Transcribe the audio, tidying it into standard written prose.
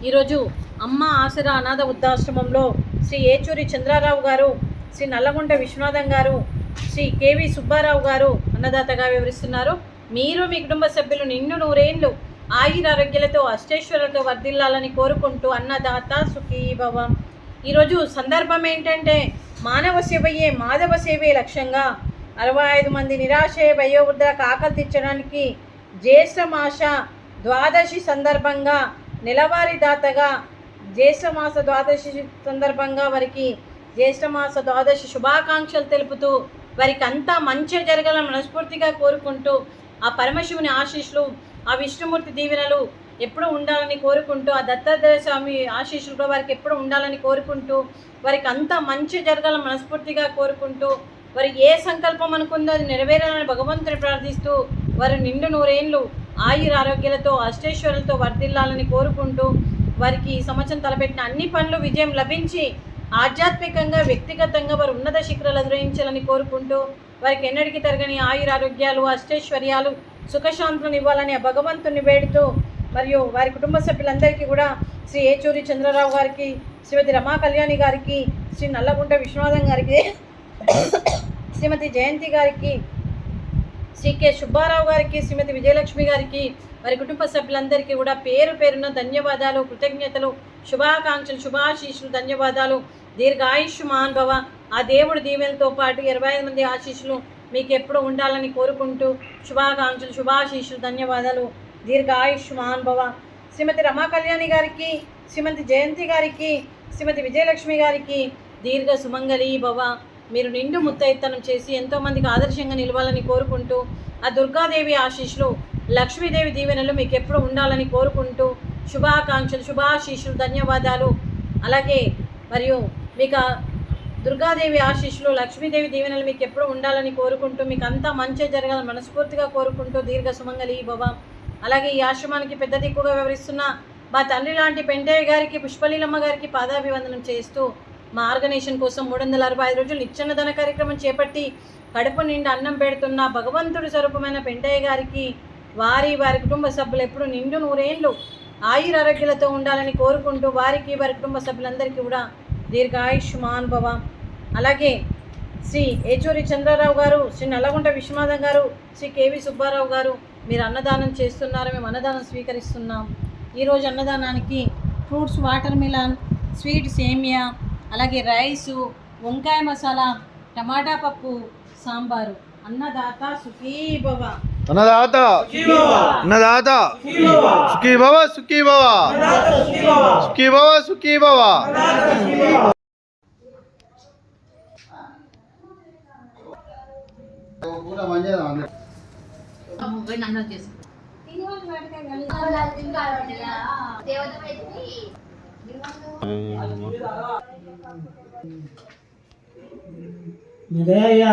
ఈరోజు అమ్మ ఆసరా అనాథ వృద్ధాశ్రమంలో శ్రీ ఏచూరి చంద్రారావు గారు, శ్రీ నల్లగొండ విశ్వనాథం గారు, శ్రీ కేవి సుబ్బారావు గారు అన్నదాతగా వివరిస్తున్నారు. మీరు మీ కుటుంబ సభ్యులు నిండు నూరేండ్లు ఆయురారోగ్యాలతో అష్టైశ్వర్యాలతో వర్ధిల్లాలని కోరుకుంటూ అన్నదాత సుఖీ భవ. ఈరోజు సందర్భం ఏంటంటే మానవ సేవయే మాధవ సేవే లక్ష్యంగా 65 మంది నిరాశయ వయోవృద్ధులకు ఆకలి తీర్చడానికి జ్యేష్ఠమాస ద్వాదశి సందర్భంగా నెలవారీ దాతగా జ్యేష్ఠమాస ద్వాదశి సందర్భంగా వారికి జ్యేష్ఠమాస ద్వాదశి శుభాకాంక్షలు తెలుపుతూ వారికి అంతా మంచి జరగాలని మనస్ఫూర్తిగా కోరుకుంటూ ఆ పరమశివుని ఆశీస్సులు, ఆ విష్ణుమూర్తి దీవెనలు ఎప్పుడు ఉండాలని కోరుకుంటూ, ఆ దత్తాత్రేయ స్వామి ఆశీస్సులు కూడా వారికి ఎప్పుడు ఉండాలని కోరుకుంటూ వారికి అంతా మంచి జరగాలని మనస్ఫూర్తిగా కోరుకుంటూ వారి ఏ సంకల్పం అనుకుందో అది నెరవేరాలని భగవంతుని ప్రార్థిస్తూ వారి నిండు నూరేండ్లు ఆయురారోగ్యాలతో అష్టైశ్వర్యాలతో వర్ధిల్లాలని కోరుకుంటూ వారికి ఈ సంవత్సరం తలపెట్టిన అన్ని పనులు విజయం లభించి ఆధ్యాత్మికంగా వ్యక్తిగతంగా వారు ఉన్నత శిఖరాలు అధిరోహించాలని కోరుకుంటూ వారికి ఎన్నటికీ తరగని ఆయురారోగ్యాలు అష్టైశ్వర్యాలు సుఖశాంతులను ఇవ్వాలని ఆ భగవంతుని వేడుతూ మరియు వారి కుటుంబ సభ్యులందరికీ కూడా శ్రీ ఏచూరి చంద్రరావు గారికి, శ్రీమతి రమా కళ్యాణి గారికి, శ్రీ నల్లగుంట విశ్వనాథం గారికి, శ్రీమతి జయంతి గారికి, శ్రీ కె సుబ్బారావు గారికి, శ్రీమతి విజయలక్ష్మి గారికి, వారి కుటుంబ సభ్యులందరికీ కూడా పేరు పేరున ధన్యవాదాలు, కృతజ్ఞతలు, శుభాకాంక్షలు, శుభాశీస్సులు, ధన్యవాదాలు. దీర్ఘాయుష్మాన్ భవ. ఆ దేవుడి దీవెనలతో పాటు 25 మంది ఆశీస్సులు మీకు ఎప్పుడు ఉండాలని కోరుకుంటూ శుభాకాంక్షలు, శుభాశీస్సులు, ధన్యవాదాలు. దీర్ఘాయుష్మాన్ భవ. శ్రీమతి రమా కళ్యాణి గారికి, శ్రీమతి జయంతి గారికి, శ్రీమతి విజయలక్ష్మి గారికి దీర్ఘ సుమంగళి భవ. మీరు నిండు ముత్తైత్తనం చేసి ఎంతోమందికి ఆదర్శంగా నిలవాలని కోరుకుంటూ ఆ దుర్గాదేవి ఆశీస్సులు, లక్ష్మీదేవి దీవెనలు మీకు ఎప్పుడు ఉండాలని కోరుకుంటూ శుభాకాంక్షలు, శుభాశీస్సులు, ధన్యవాదాలు. అలాగే మరియు మీకు దుర్గాదేవి ఆశీస్సులు, లక్ష్మీదేవి దీవెనలు మీకు ఎప్పుడు ఉండాలని కోరుకుంటూ మీకు అంతా మంచి జరగాలని మనస్ఫూర్తిగా కోరుకుంటూ దీర్ఘ సుమంగళి భవ. అలాగే ఈ ఆశ్రమానికి పెద్ద దిక్కుగా వివరిస్తున్న మా తండ్రి లాంటి పెంటయ్య గారికి, పుష్పలీలమ్మ గారికి పాదాభివందనం చేస్తూ మా ఆర్గనైజేషన్ కోసం 365 రోజులు నిత్యాన్నదాన కార్యక్రమం చేపట్టి కడుపు నిండా అన్నం పెడుతున్న భగవంతుడి స్వరూపమైన పెంటయ్య గారికి, వారి కుటుంబ సభ్యులు ఎప్పుడు నిండు నూరేండ్లు ఆయురారోగ్యాలతో ఉండాలని కోరుకుంటూ వారికి, వారి కుటుంబ సభ్యులందరికీ కూడా దీర్ఘాయుష్మాన్ భవ. అలాగే శ్రీ ఏచూరి చంద్రరావు గారు, శ్రీ నల్లగుంట విశ్వనాథం గారు, శ్రీ కేవి సుబ్బారావు గారు మీరు అన్నదానం చేస్తున్నారు, మేము అన్నదానం స్వీకరిస్తున్నాం. ఈరోజు అన్నదానానికి ఫ్రూట్స్, వాటర్ మిలన్, స్వీట్ సేమియా, అలాగే రైసు, వంకాయ మసాలా, టమాటా పప్పు, సాంబారు. అన్నదాత సుఖీ భవ. అన్నదాత అన్నదాత సుఖీ భవ, సుఖీ భవ, సుఖీ భవ, సుఖీ భవ. విజయ